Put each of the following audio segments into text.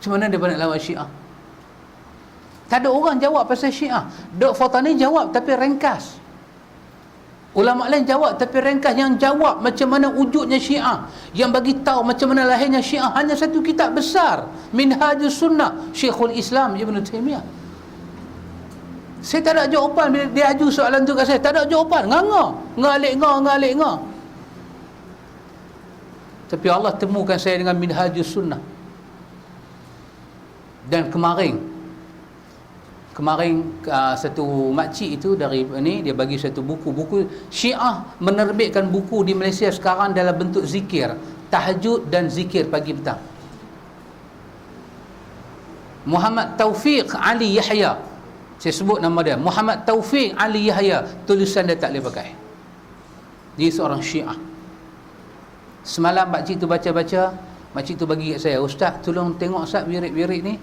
Macam mana dia nak lawan Syiah? Tak ada orang jawab pasal Syiah. Dok Fatani jawab tapi ringkas. Ulama lain jawab tapi ringkas. Yang jawab macam mana wujudnya Syiah, yang bagi tahu macam mana lahirnya Syiah, hanya satu kitab besar, Minhajus Sunnah, Syekhul Islam Ibn Taymiyah. Saya tak ada jawapan bila dia aju soalan tu kat saya. Tak ada jawapan. Ngalik. Tapi Allah temukan saya dengan Minhajus Sunnah. Dan kemarin satu makcik itu dari ni, dia bagi satu buku Syiah menerbitkan buku di Malaysia sekarang dalam bentuk zikir, tahajud dan zikir pagi petang. Muhammad Taufiq Ali Yahya, saya sebut nama dia, Muhammad Taufiq Ali Yahya. Tulisan dia tak boleh pakai. Dia seorang Syiah. Semalam makcik tu baca-baca, makcik tu bagi kat saya, "Ustaz, tolong tengok Ustaz wirid-wirid ni."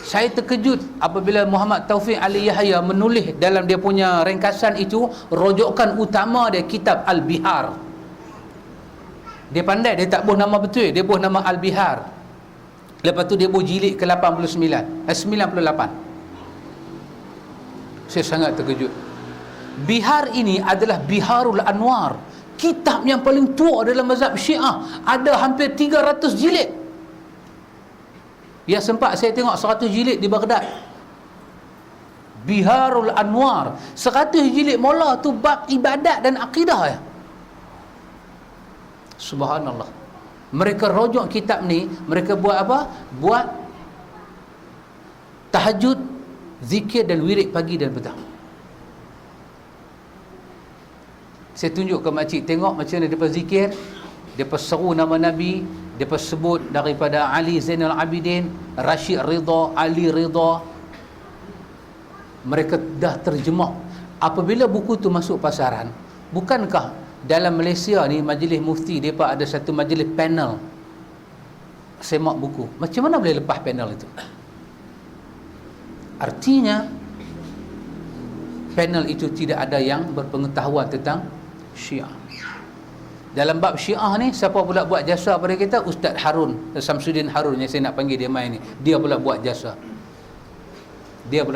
Saya terkejut apabila Muhammad Taufiq Ali Yahya menulis dalam dia punya ringkasan itu, rujukan utama dia kitab Al-Bihar. Dia pandai, dia tak buh nama betul, dia buh nama Al-Bihar. Lepas tu dia buh jilid ke 98. Saya sangat terkejut. Bihar ini adalah Biharul Anwar, kitab yang paling tua dalam mazhab Syiah. Ada hampir 300 jilid. Ya, sempat saya tengok 100 jilid di Baghdad. Biharul Anwar, 100 jilid mula tu bab ibadat dan akidah ya. Subhanallah. Mereka rujuk kitab ni, mereka buat apa? Buat tahajud, zikir dan wirid pagi dan petang. Saya tunjuk ke makcik, tengok macam mana mereka zikir, mereka seru nama Nabi, mereka sebut daripada Ali Zainal Abidin, Rashid Ridha, Ali Ridha. Mereka dah terjemah. Apabila buku tu masuk pasaran, bukankah dalam Malaysia ni majlis mufti, mereka ada satu majlis panel semak buku. Macam mana boleh lepas panel itu? Artinya panel itu tidak ada yang berpengetahuan tentang Syiah. Dalam bab Syiah ni, siapa pula buat jasa pada kita? Ustaz Harun, Samsudin Harun yang saya nak panggil dia main ni. Dia pula buat jasa. Dia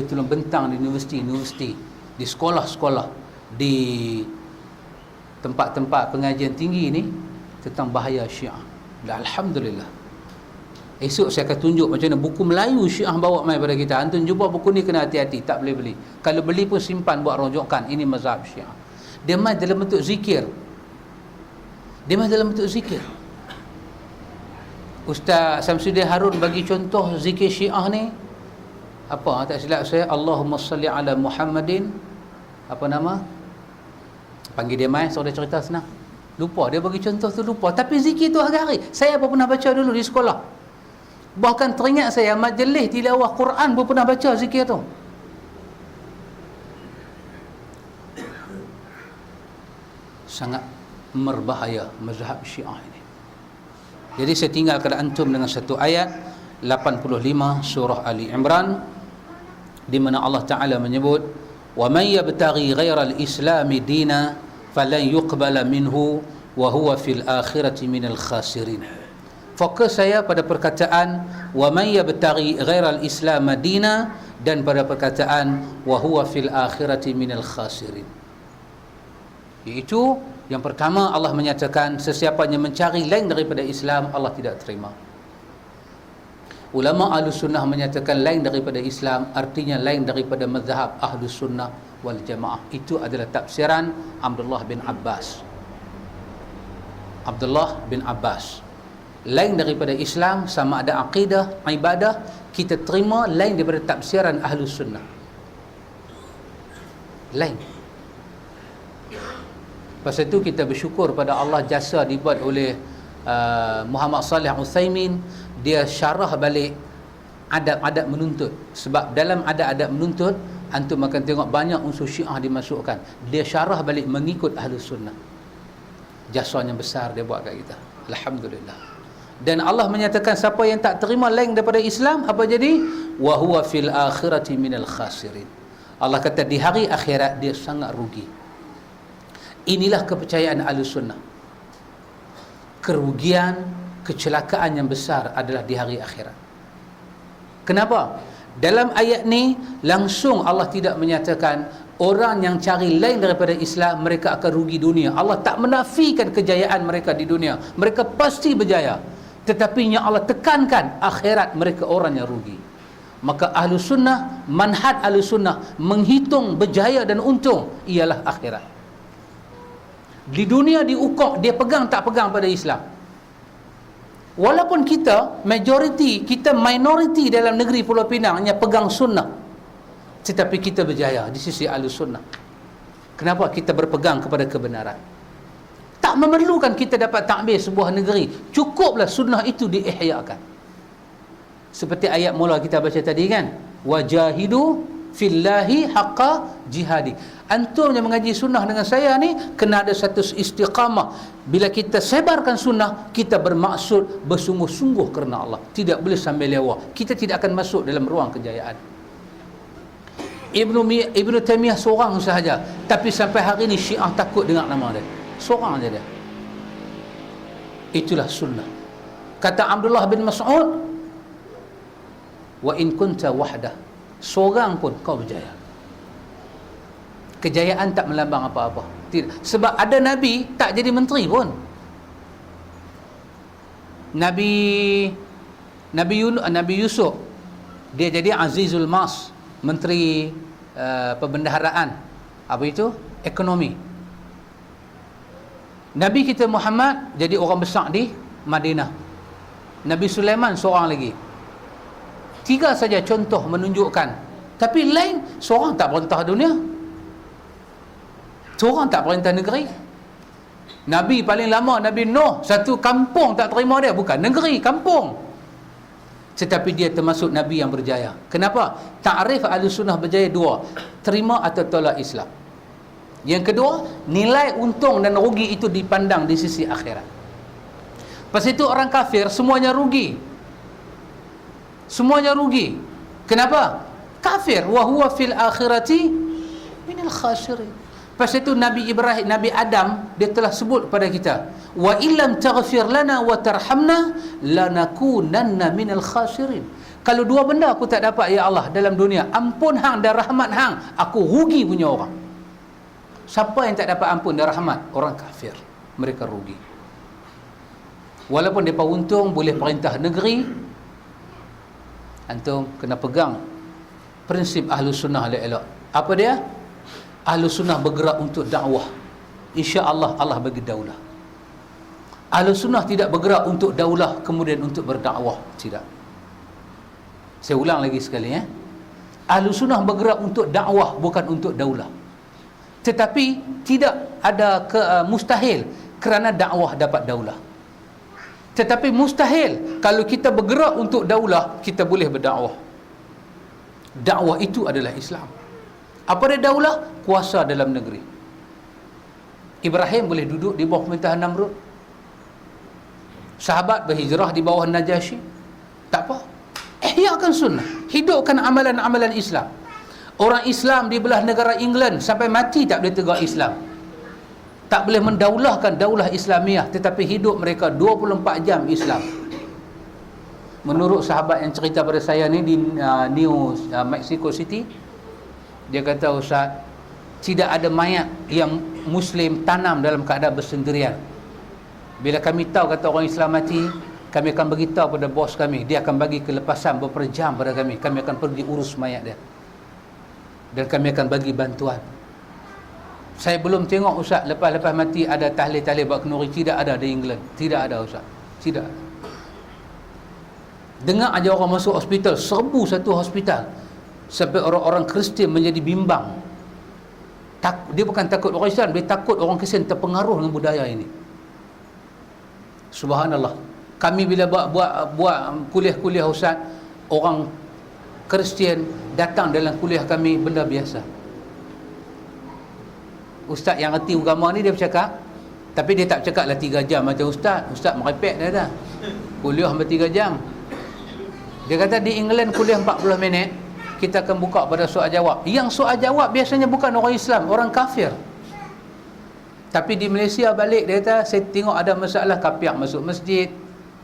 tolong bentang di universiti, di sekolah-sekolah, di tempat-tempat pengajian tinggi ni tentang bahaya Syiah. Dan alhamdulillah. Esok saya akan tunjuk macam mana buku Melayu Syiah bawa mai pada kita. Antum jumpa buku ni kena hati-hati, tak boleh beli. Kalau beli pun simpan buat rujukan. Ini mazhab Syiah. Dia mai dalam bentuk zikir. Ustaz Samsudin Harun bagi contoh zikir Syiah ni. Apa tak silap saya, Allahumma salli ala Muhammadin, apa nama? Panggil dia mai, suruh dia cerita senang. Lupa, dia bagi contoh tu lupa. Tapi zikir tu hari-hari. Saya pun pernah baca dulu di sekolah. Bahkan teringat saya majlis tilawah Quran pun pernah baca zikir tu. Sangat berbahaya mazhab Syiah ini. Jadi saya tinggalkan antum dengan satu ayat 85 surah Ali Imran, di mana Allah Ta'ala menyebut, wa man yabtaghi ghairal islami dina falan yuqbala minhu wa huwa fil akhirati minal khasirin. Fokus saya pada perkataan wa man yabtaghi ghairal islam dina, dan pada perkataan wa huwa fil akhirati minal khasirin. Iaitu yang pertama, Allah menyatakan sesiapa yang mencari lain daripada Islam, Allah tidak terima. Ulama Ahlus Sunnah menyatakan lain daripada Islam artinya lain daripada mazhab Ahlus Sunnah wal Jamaah. Itu adalah tafsiran Abdullah bin Abbas. Lain daripada Islam sama ada akidah, ibadah, kita terima lain daripada tafsiran Ahlus Sunnah. Lain. Pasal itu kita bersyukur pada Allah, jasa dibuat oleh Muhammad Salih Utsaimin. Dia syarah balik adab-adab menuntut. Sebab dalam adab-adab menuntut, antum akan tengok banyak unsur Syiah dimasukkan. Dia syarah balik mengikut Ahlus Sunnah. Jasanya besar dia buat kat kita. Alhamdulillah. Dan Allah menyatakan siapa yang tak terima lain daripada Islam, apa jadi? Wa huwa fil akhirati minal khasirin. Allah kata di hari akhirat dia sangat rugi. Inilah kepercayaan Ahlus Sunnah. Kerugian kecelakaan yang besar adalah di hari akhirat. Kenapa? Dalam ayat ni langsung Allah tidak menyatakan orang yang cari lain daripada Islam mereka akan rugi dunia. Allah tak menafikan kejayaan mereka di dunia, mereka pasti berjaya. Tetapi yang Allah tekankan akhirat mereka orang yang rugi. Maka ahlu sunnah, manhaj ahlu sunnah menghitung berjaya dan untung ialah akhirat. Di dunia diukur dia pegang tak pegang pada Islam. Walaupun kita majoriti, kita minoriti dalam negeri Pulau Pinang hanya pegang sunnah, tetapi kita berjaya di sisi ahlu sunnah. Kenapa? Kita berpegang kepada kebenaran. Tak memerlukan kita dapat takbir sebuah negeri, cukuplah sunnah itu diihyakan. Seperti ayat mula kita baca tadi kan, wajahidu fillahi haqqa jihadi. Antum yang mengaji sunnah dengan saya ni kena ada satu istiqamah. Bila kita sebarkan sunnah, kita bermaksud bersungguh-sungguh kerana Allah, tidak boleh sambil lewat. Kita tidak akan masuk dalam ruang kejayaan. Ibnu Taimiyah seorang sahaja, tapi sampai hari ini Syiah takut dengar nama dia. Seorang saja dia. Itulah sunnah. Kata Abdullah bin Mas'ud, wa in kunta wahdah, seorang pun kau berjaya. Kejayaan tak melambang apa-apa. Tidak. Sebab ada Nabi tak jadi menteri pun. Nabi Yusuf dia jadi Azizul Mas, menteri perbendaharaan. Apa itu? Ekonomi. Nabi kita Muhammad jadi orang besar di Madinah. Nabi Sulaiman seorang lagi. 3 saja contoh menunjukkan. Tapi lain, seorang tak perintah dunia, seorang tak perintah negeri. Nabi paling lama Nabi Nuh, satu kampung tak terima dia, bukan negeri, kampung. Tetapi dia termasuk Nabi yang berjaya. Kenapa? Ta'rif Ahlussunnah berjaya 2, terima atau tolak Islam. Yang kedua, nilai untung dan rugi itu dipandang di sisi akhirat. Pas itu orang kafir semuanya rugi. Semuanya rugi. Kenapa? Kafir. Wa huwa fil akhirati minal khasirin. Pas itu Nabi Ibrahim, Nabi Adam, dia telah sebut kepada kita, wa illam taghfir lana wa tarhamna lanakunanna minal khasirin. Kalau 2 benda aku tak dapat ya Allah dalam dunia, ampun hang dan rahmat hang, aku rugi punya orang. Siapa yang tak dapat ampun dan rahmat? Orang kafir. Mereka rugi. Walaupun mereka untung boleh perintah negeri, antum kena pegang prinsip ahlu sunnah elok-elok. Apa dia? Ahlu sunnah bergerak untuk dakwah. InsyaAllah Allah bagi daulah. Ahlu sunnah tidak bergerak untuk daulah kemudian untuk berdakwah. Tidak. Saya ulang lagi sekali ya. Ahlu sunnah bergerak untuk dakwah, bukan untuk daulah. Tetapi tidak ada mustahil kerana dakwah dapat daulah. Tetapi mustahil kalau kita bergerak untuk daulah, kita boleh berdakwah. Dakwah itu adalah Islam. Apa dia daulah? Kuasa dalam negeri. Ibrahim boleh duduk di bawah pemerintahan Namrud. Sahabat berhijrah di bawah Najasyi. Tak apa. Ihyakan sunnah. Hidupkan amalan-amalan Islam. Orang Islam di belah negara England sampai mati tak boleh tegak Islam. Tak boleh mendaulahkan daulah Islamiah, tetapi hidup mereka 24 jam Islam. Menurut sahabat yang cerita pada saya ni di New Mexico City, dia kata, Ustaz, tidak ada mayat yang Muslim tanam dalam keadaan bersendirian. Bila kami tahu kata orang Islam mati, kami akan beritahu pada bos kami, dia akan bagi kelepasan beberapa jam pada kami akan pergi urus mayat dia, dan kami akan bagi bantuan. Saya belum tengok Ustaz lepas-lepas mati ada tahlil-tahlil buat kenduri. Tidak ada di England. Tidak ada Ustaz. Tidak ada. Dengar aja orang masuk hospital, serbu satu hospital, sampai orang-orang Kristian menjadi bimbang. Dia bukan takut orang Islam, dia takut orang Kristian terpengaruh dengan budaya ini. Subhanallah. Kami bila buat kuliah-kuliah Ustaz, orang Kristian datang dalam kuliah kami, benda biasa. Ustaz yang erti agama ni dia bercakap, tapi dia tak cakap lah 3 jam macam Ustaz merepek dah dah. Kuliah sampai 3 jam. Dia kata di England kuliah 40 minit, kita akan buka pada soal jawab. Yang soal jawab biasanya bukan orang Islam, orang kafir. Tapi di Malaysia balik dia kata, saya tengok ada masalah, kapiak masuk masjid,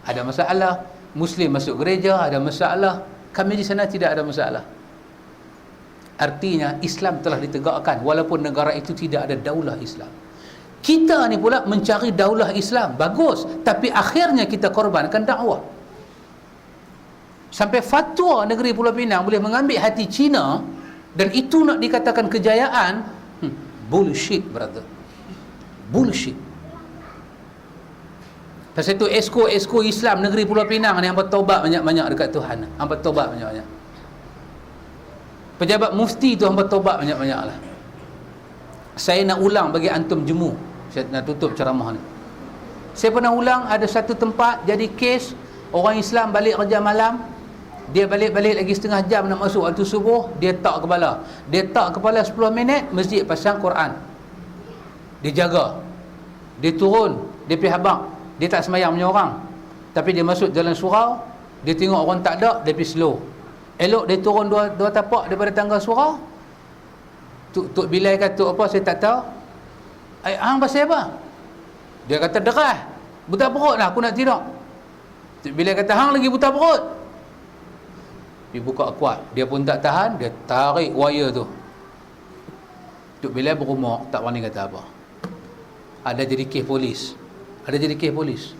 ada masalah. Muslim masuk gereja, ada masalah. Kami di sana tidak ada masalah. Artinya Islam telah ditegakkan walaupun negara itu tidak ada daulah Islam. Kita ni pula mencari daulah Islam, bagus, tapi akhirnya kita korbankan dakwah. Sampai fatwa negeri Pulau Pinang boleh mengambil hati Cina, dan itu nak dikatakan kejayaan. Bullshit, brother. Bullshit. Pasal itu esko Islam negeri Pulau Pinang ni hang bertaubat banyak-banyak dekat Tuhan. Hang bertaubat banyak-banyak. Pejabat mufti tu hang bertaubat banyak-banyak lah. Saya nak ulang bagi antum jemu. Saya nak tutup ceramah ni. Saya pernah ulang, ada satu tempat jadi kes orang Islam balik kerja malam. Dia balik-balik lagi setengah jam nak masuk waktu subuh, dia tak kepala. Dia tak kepala 10 minit, masjid pasang Quran. Dia jaga. Dia turun, dia pergi habaq. Dia tak semayang punya orang. Tapi dia masuk jalan surau, dia tengok orang tak ada, dia pergi slow. Elok dia turun dua tapak daripada tangga surau. Tok Bilal kata apa, saya tak tahu. Hang pasal apa? Dia kata deras. Buta perut lah, aku nak tidur. Tok Bilal kata hang lagi buta perut. Dia buka kuat, dia pun tak tahan, dia tarik wire tu. Tok Bilal berumur, tak berani kata apa. Ada jadi kes polis.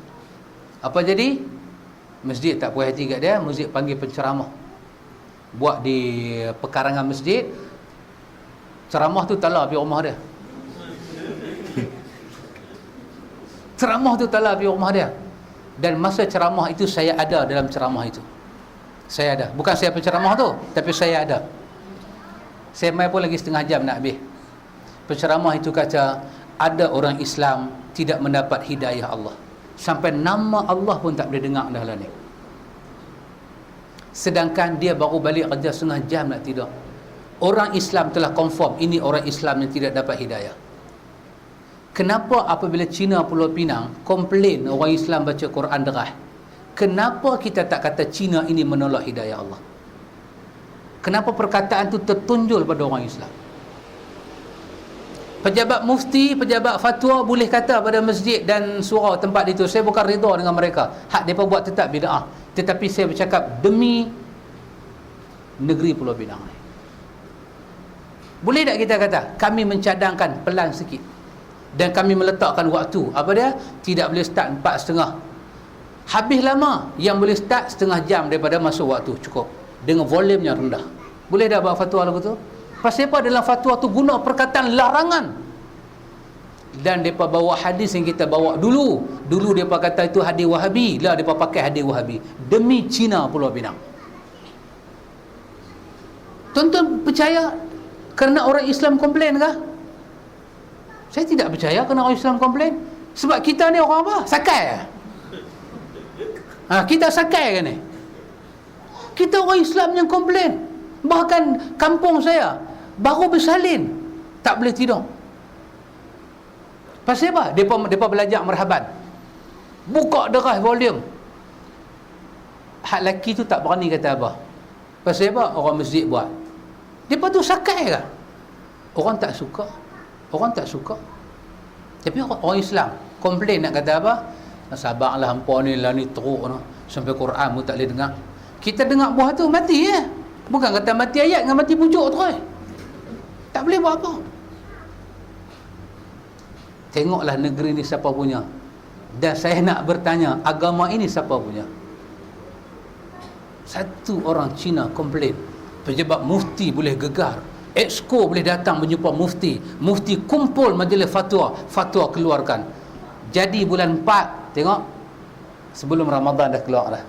Apa jadi? Masjid tak puas hati kat dia, masjid panggil penceramah. Buat di pekarangan masjid. Ceramah tu talah pergi rumah dia. Ceramah tu talah pergi rumah dia. Dan masa ceramah itu saya ada dalam ceramah itu. Saya ada. Bukan saya penceramah tu, tapi saya ada. Saya mai pun lagi setengah jam nak habis. Penceramah itu kata, ada orang Islam tidak mendapat hidayah Allah. Sampai nama Allah pun tak boleh dengar dah lah ni. Sedangkan dia baru balik kerja setengah jam nak tidur. Orang Islam telah confirm ini orang Islam yang tidak dapat hidayah. Kenapa apabila Cina Pulau Pinang komplain orang Islam baca Quran deras, kenapa kita tak kata Cina ini menolak hidayah Allah? Kenapa perkataan itu tertunjul pada orang Islam? Pejabat mufti, pejabat fatwa boleh kata pada masjid dan surau tempat itu, saya bukan redha dengan mereka. Hak mereka buat tetap bid'ah. Tetapi saya bercakap demi negeri Pulau Pinang ni. Boleh tak kita kata kami mencadangkan pelan sikit, dan kami meletakkan waktu, apa dia, tidak boleh start 4.30, habis lama, yang boleh start setengah jam daripada masuk waktu, cukup, dengan volumenya rendah. Boleh tak buat fatwa lagu tu? Pasal apa dalam fatwa tu guna perkataan larangan? Dan mereka bawa hadis yang kita bawa dulu mereka kata itu hadis Wahabi lah, mereka pakai hadis Wahabi demi Cina Pulau Pinang. Tuan-tuan percaya kerana orang Islam komplain kah? Saya tidak percaya kerana orang Islam komplain. Sebab kita ni orang apa? Sakai. Kita sakai kan ni? Kita orang Islam yang komplain. Bahkan kampung saya baru bersalin tak boleh tidur. Pasal apa? Mereka belajar marhaban, buka deras volume. Hak lelaki tu tak berani kata apa. Pasal apa? Orang masjid buat. Mereka tu sakai kan? Orang tak suka. Tapi orang Islam komplain nak kata apa? Sabarlah hampa ni lah ni teruk no. Sampai Quran pun tak boleh dengar. Kita dengar buah tu mati ya. Bukan kata mati ayat dengan mati pucuk terus. Tak boleh buat apa. Tengoklah negeri ni siapa punya. Dan saya nak bertanya, agama ini siapa punya? Satu orang Cina komplain, pejabat mufti boleh gegar, exco boleh datang menjumpa mufti, mufti kumpul majlis fatwa keluarkan. Jadi bulan 4, tengok, sebelum Ramadan dah keluar dah.